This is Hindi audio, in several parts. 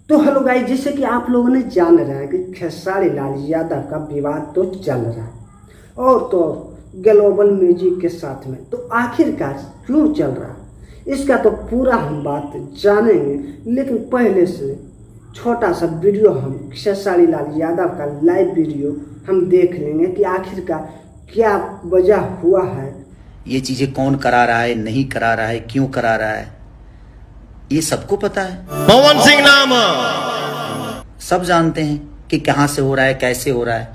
तो हेलो गाइस, जैसे कि आप लोगों ने जान रहे हैं कि खेसारी लाल यादव का विवाद तो चल रहा है और तो ग्लोबल म्यूजिक के साथ में, तो आखिरकार क्यों चल रहा है इसका तो पूरा हम बात जानेंगे। लेकिन पहले से छोटा सा वीडियो हम खेसारी लाल यादव का लाइव वीडियो हम देख लेंगे कि आखिरकार क्या वजह हुआ है। ये चीजें कौन करा रहा है, नहीं करा रहा है, क्यों करा रहा है, ये सबको पता है। पवन सिंह नाम सब जानते हैं कि कहां से हो रहा है, कैसे हो रहा है।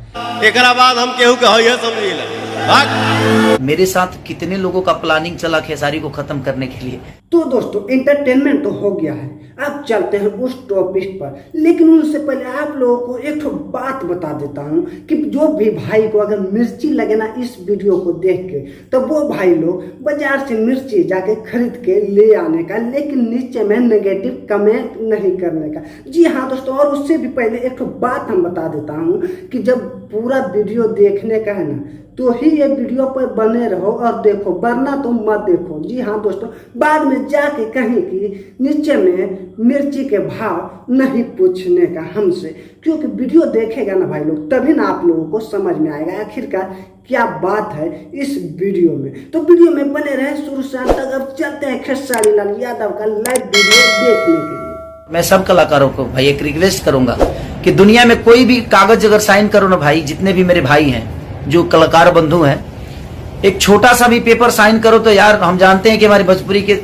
एक बाद हम केहू के है समझिए। मेरे साथ कितने लोगों का प्लानिंग चला खेसारी को खत्म करने के लिए। तो दोस्तों, एंटरटेनमेंट तो हो गया है, अब चलते हैं उस टॉपिक पर। लेकिन उससे पहले आप लोगों को एक बात बता देता हूं कि जो भी भाई को अगर मिर्ची लगे ना इस वीडियो को देख के, तो वो भाई लोग बाजार से मिर्ची जाके खरीद के ले आने का, लेकिन नीचे में नेगेटिव कमेंट नहीं करने का। जी हाँ दोस्तों, और उससे भी पहले एक बात हम बता देता हूं कि जब पूरा वीडियो देखने का है ना, तो ही ये वीडियो पर बने रहो और देखो, वरना तो मत देखो। जी हाँ दोस्तों, बाद में जाके कहीं कि नीचे में मिर्ची के भाव नहीं पूछने का हमसे, क्योंकि वीडियो देखेगा ना भाई लोग, तभी ना आप लोगों को समझ में आएगा आखिरकार क्या बात है इस वीडियो में। तो वीडियो में बने रहे शुरू से अंत तक। अब चलते हैं खेसारी लाल यादव का लाइव वीडियो देखने के लिए। मैं सब कलाकारों को भाई एक रिक्वेस्ट करूंगा कि दुनिया में कोई भी कागज अगर साइन करो ना भाई, जितने भी मेरे भाई हैं जो कलाकार बंधु हैं, एक छोटा सा भी पेपर साइन करो तो यार, हम जानते हैं कि हमारे भोजपुरी के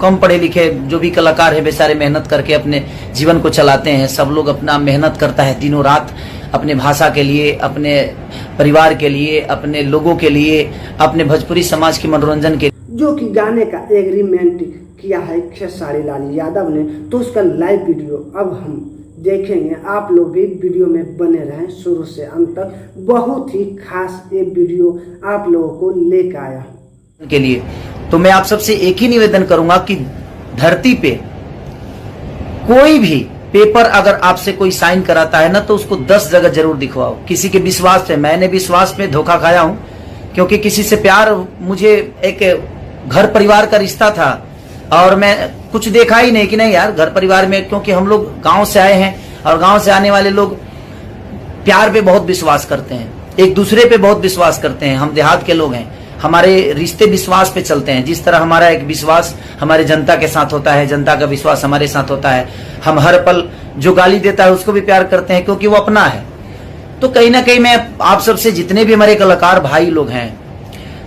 कम पढ़े लिखे जो भी कलाकार है बेचारे मेहनत करके अपने जीवन को चलाते हैं। सब लोग अपना मेहनत करता है दिनों रात अपने भाषा के लिए, अपने परिवार के लिए, अपने लोगों के लिए, अपने भोजपुरी समाज के मनोरंजन के। जो कि गाने का एग्रीमेंट किया है खेसारी लाल यादव ने, तो उसका लाइव वीडियो अब हम देखेंगे। आप लोग भी वीडियो में बने रहें शुरू से अंत तक। बहुत ही खास ये वीडियो आप लोगों को लेकर आया के लिए। तो मैं आप सबसे एक ही निवेदन करूंगा कि धरती पे कोई भी पेपर अगर आपसे कोई साइन कराता है ना, तो उसको 10 जगह जरूर दिखवाओ। किसी के विश्वास पे, मैंने विश्वास में धोखा खाया हूं, क्योंकि किसी से प्यार, मुझे एक घर परिवार का रिश्ता था और मैं कुछ देखा ही नहीं कि नहीं यार घर परिवार में, क्योंकि हम लोग गांव से आए हैं और गांव से आने वाले लोग प्यार पे बहुत विश्वास करते हैं, एक दूसरे पे बहुत विश्वास करते हैं। हम देहात के लोग हैं, हमारे रिश्ते विश्वास पे चलते हैं। जिस तरह हमारा एक विश्वास हमारे जनता के साथ होता है, जनता का विश्वास हमारे साथ होता है। हम हर पल जो गाली देता है उसको भी प्यार करते हैं, क्योंकि वो अपना है। तो कहीं ना कहीं मैं आप सबसे, जितने भी हमारे कलाकार भाई लोग हैं,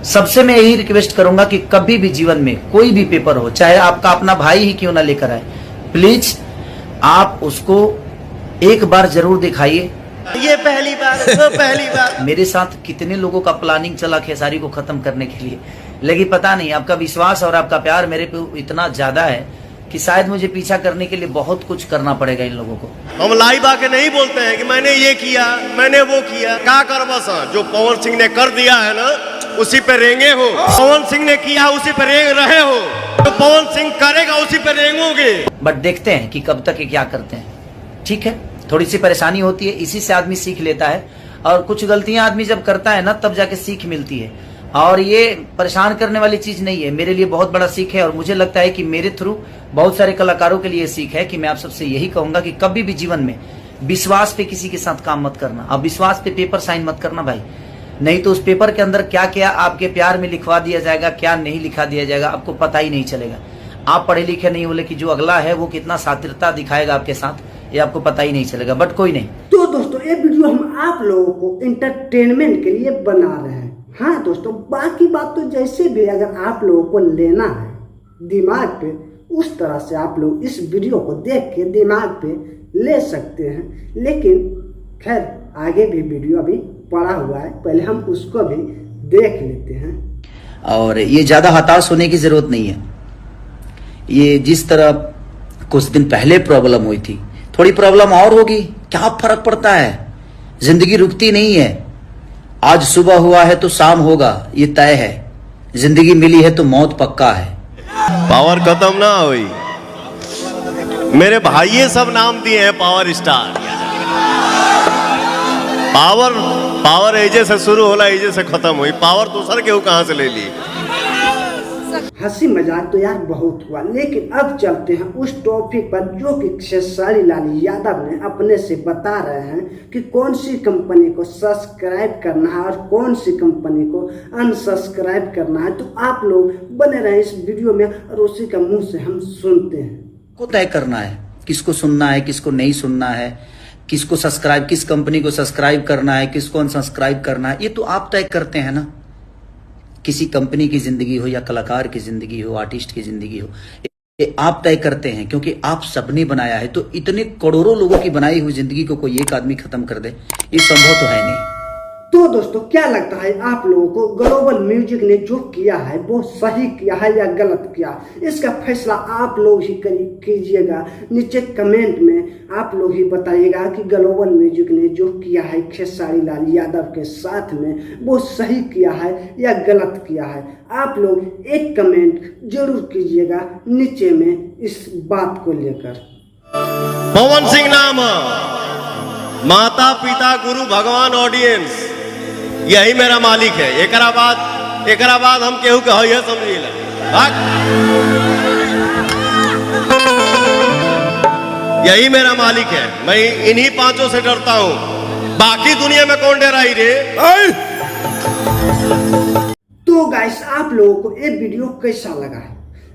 सबसे मैं यही रिक्वेस्ट करूंगा कि कभी भी जीवन में कोई भी पेपर हो, चाहे आपका अपना भाई ही क्यों ना लेकर आए, प्लीज आप उसको एक बार जरूर दिखाइए। ये पहली बार, वो पहली बार। मेरे साथ कितने लोगों का प्लानिंग चला खेसारी को खत्म करने के लिए, लेकिन पता नहीं आपका विश्वास और आपका प्यार मेरे पे इतना ज्यादा है कि शायद मुझे पीछा करने के लिए बहुत कुछ करना पड़ेगा इन लोगों को। हम लाइव आके नहीं बोलते हैं कि मैंने ये किया, मैंने वो किया। क्या कर बस, जो पवन सिंह ने कर दिया है ना, उसी पे रेंगे हो। पवन सिंह ने किया उसी पे रेंग रहे हो, तो पवन सिंह करेगा उसी पे रेंगोगे। बट देखते हैं कि कब तक ये क्या करते हैं। ठीक है, थोड़ी सी परेशानी होती है, इसी से आदमी सीख लेता है, और कुछ गलतियां आदमी जब करता है ना, तब जाके सीख मिलती है। और ये परेशान करने वाली चीज नहीं है, मेरे लिए बहुत बड़ा सीख है। और मुझे लगता है कि मेरे थ्रू बहुत सारे कलाकारों के लिए सीख है कि मैं आप सबसे यही कहूंगा कि कभी भी जीवन में विश्वास पे किसी के साथ काम मत करना। अब विश्वास पे पेपर साइन मत करना भाई, नहीं तो उस पेपर के अंदर क्या क्या आपके प्यार में लिखवा दिया जाएगा, क्या नहीं लिखा दिया जाएगा, आपको पता ही नहीं चलेगा। आप पढ़े लिखे नहीं बोले कि जो अगला है वो कितना शातिरता दिखाएगा आपके साथ, ये आपको पता ही नहीं चलेगा। बट कोई नहीं। तो दोस्तों, ये वीडियो हम आप लोगों को एंटरटेनमेंट के लिए बना रहे हैं। हाँ दोस्तों, बाकी बात तो जैसे भी अगर आप लोगों को लेना है दिमाग पे, उस तरह से आप लोग इस वीडियो को देख के दिमाग पे ले सकते हैं। लेकिन खैर, आगे भी वीडियो अभी पड़ा हुआ है, पहले हम उसको भी देख लेते हैं। और ये ज्यादा हताश होने की जरूरत नहीं है। ये जिस तरह कुछ दिन पहले प्रॉब्लम हुई थी, थोड़ी प्रॉब्लम और होगी, क्या फर्क पड़ता है। जिंदगी रुकती नहीं है। आज सुबह हुआ है तो शाम होगा, ये तय है। जिंदगी मिली है तो मौत पक्का है। पावर खत्म ना हुई। मेरे भाई सब नाम दिए हैं पावर स्टार। पावर एजे से शुरू होला, एजे से खत्म हुई। पावर दूसर के कहां से ले ली। हंसी मजाक तो यार बहुत हुआ, लेकिन अब चलते हैं उस टॉपिक पर जो कि खेसारी लाल यादव ने अपने से बता रहे हैं कि कौन सी कंपनी को सब्सक्राइब करना है और कौन सी कंपनी को अनसब्सक्राइब करना है। तो आप लोग बने रहे इस वीडियो में और उसी का मुंह से हम सुनते हैं। को तय करना है किसको सुनना है, किसको नहीं सुनना है, किसको सब्सक्राइब, किस कंपनी को सब्सक्राइब करना है, किसको अनसब्सक्राइब करना है, ये तो आप तय करते हैं ना। किसी कंपनी की जिंदगी हो या कलाकार की जिंदगी हो, आर्टिस्ट की जिंदगी हो, ये आप तय करते हैं, क्योंकि आप सबने बनाया है। तो इतने करोड़ों लोगों की बनाई हुई जिंदगी को कोई एक आदमी खत्म कर दे, ये संभव तो है नहीं। तो दोस्तों क्या लगता है आप लोगों को, ग्लोबल म्यूजिक ने जो किया है वो सही किया है या गलत किया? इसका फैसला आप लोग ही कीजिएगा। नीचे कमेंट में आप लोग ही बताइएगा कि ग्लोबल म्यूजिक ने जो किया है खेसारी लाल यादव के साथ में वो सही किया है या गलत किया है। आप लोग एक कमेंट जरूर कीजिएगा नीचे में इस बात को लेकर। पवन सिंह नाम, माता पिता गुरु भगवान ऑडियंस, यही मेरा मालिक है। एकरा बाद हम केहू के है समझिए। यही मेरा मालिक है, मैं इन्हीं पांचों से डरता हूं, बाकी दुनिया में कौन डराई रे। तो गाइस आप लोगों को ये वीडियो कैसा लगा है?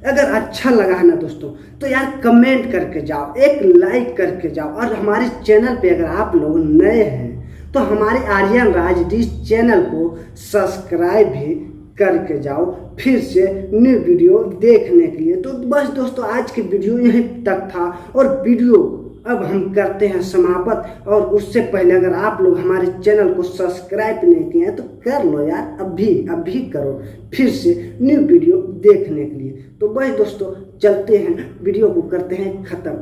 अगर अच्छा लगा है ना दोस्तों तो यार कमेंट करके जाओ, एक लाइक करके जाओ, और हमारे चैनल पे अगर आप लोग नए हैं तो हमारे आर्यन राज डिश चैनल को सब्सक्राइब भी करके जाओ फिर से न्यू वीडियो देखने के लिए। तो बस दोस्तों आज की वीडियो यहीं तक था, और वीडियो अब हम करते हैं समाप्त। और उससे पहले अगर आप लोग हमारे चैनल को सब्सक्राइब नहीं किए हैं तो कर लो यार, अभी करो फिर से न्यू वीडियो देखने के लिए। तो बस दोस्तों चलते हैं, वीडियो को करते हैं खत्म।